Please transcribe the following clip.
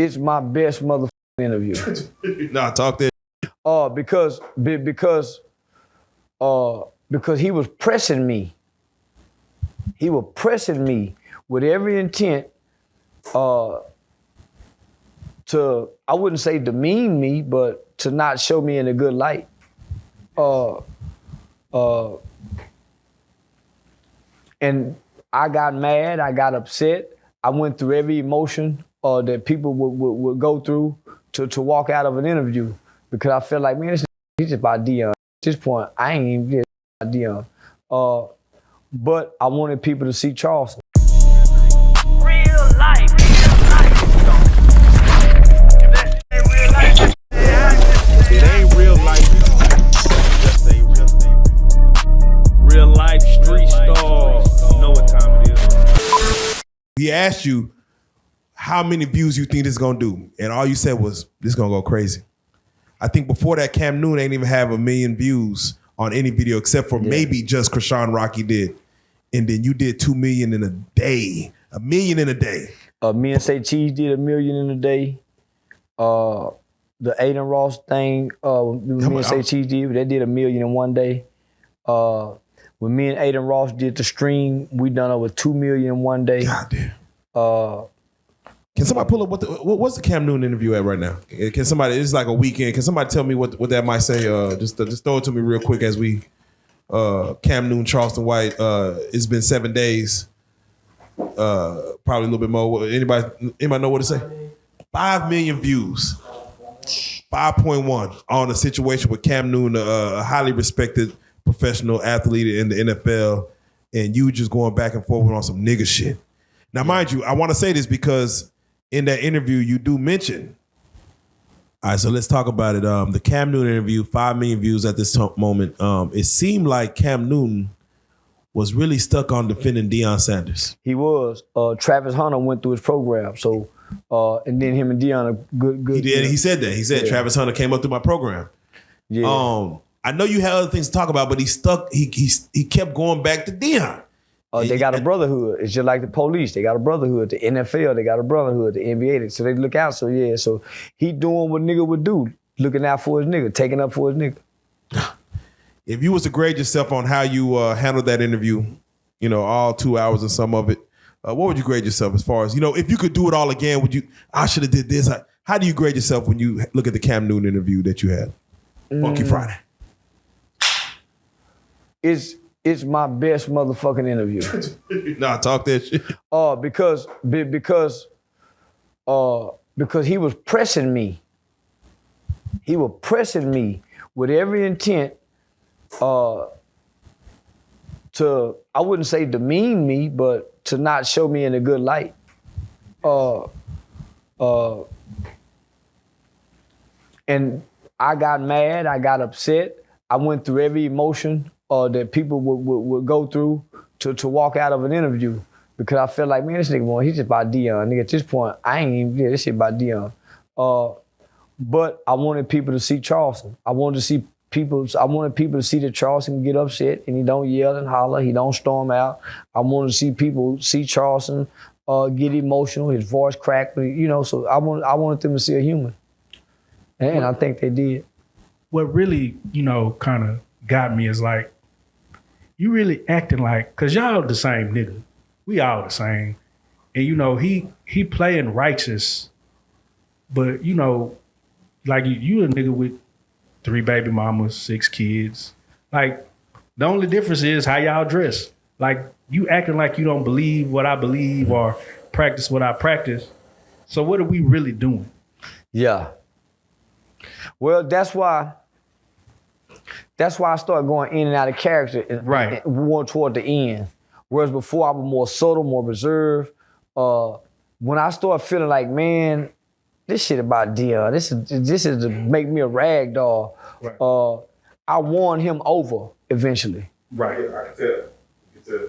it's my best motherfucking interview. Nah, talk that. Because he was pressing me. He was pressing me with every intent to, I wouldn't say demean me, but to not show me in a good light. And I got mad, I got upset. I went through every emotion that people would go through to walk out of an interview, because I felt like, man, this is just about Deion. At this point, I ain't even just about Deion. But I wanted people to see Charleston. Real life. It ain't real life. Just say real life street stars. You know what time it is. He asked you how many views you think this is gonna do, and all you said was, this is gonna go crazy. I think before that, Cam Newton ain't even have 1 million views on any video except for maybe just Krishan Rocky did. And then you did 2 million in a day. 1 million in a day. Me and Say Cheese did 1 million in a day. The Aiden Ross thing, me and Say Cheese did, they did 1 million in one day. When me and Aiden Ross did the stream, we done over 2 million in one day. God damn. Can somebody pull up what's the Cam Newton interview at right now? Can somebody, it's like a weekend, can somebody tell me what that might say? Just throw it to me real quick as we, Cam Newton, Charleston White, it's been 7 days. Probably a little bit more. Anybody know what to say? 5 million views. 5.1 on a situation with Cam Newton, a highly respected professional athlete in the NFL, and you just going back and forth on some nigga shit. Now, mind you, I want to say this because in that interview, you do mention. All right, so let's talk about it. The Cam Newton interview, 5 million views at this moment. It seemed like Cam Newton was really stuck on defending Deion Sanders. He was. Travis Hunter went through his program, so and then him and Deion are good. He did. He said that. He said Travis Hunter came up through my program. Yeah. I know you had other things to talk about, but he stuck. He kept going back to Deion. They got a brotherhood. It's just like the police. They got a brotherhood. The NFL, they got a brotherhood. The NBA, so they look out. So yeah, so he doing what nigga would do, looking out for his nigga, taking up for his nigga. If you was to grade yourself on how you handled that interview, you know, all 2 hours and some of it, what would you grade yourself as far as, you know, if you could do it all again, would you, I should have did this. How do you grade yourself when you look at the Cam Newton interview that you had? Funky Friday. It's my best motherfucking interview. Nah, talk that shit. Because he was pressing me. He was pressing me with every intent to, I wouldn't say demean me, but to not show me in a good light. And I got mad, I got upset. I went through every emotion that people would go through to walk out of an interview, because I felt like, man, this nigga, he's just about Deion. Nigga, at this point, I ain't even, this shit about Deion. But I wanted people to see Charleston. I wanted people to see that Charleston get upset and he don't yell and holler, he don't storm out. I wanted to see people see Charleston get emotional, his voice crack, you know, so I wanted them to see a human. And I think they did. What really, you know, kind of got me is like, you really acting like, cause y'all the same nigga. We all the same. And you know, he playing righteous, but you know, like you a nigga with 3 baby mamas, 6 kids. Like, the only difference is how y'all dress. Like, you acting like you don't believe what I believe or practice what I practice. So what are we really doing? Yeah. Well, that's why I started going in and out of character and more toward the end. Whereas before I was more subtle, more reserved. When I started feeling like, man, this shit about Deion, this is to make me a rag doll. Right. I won him over eventually. Right, I can tell.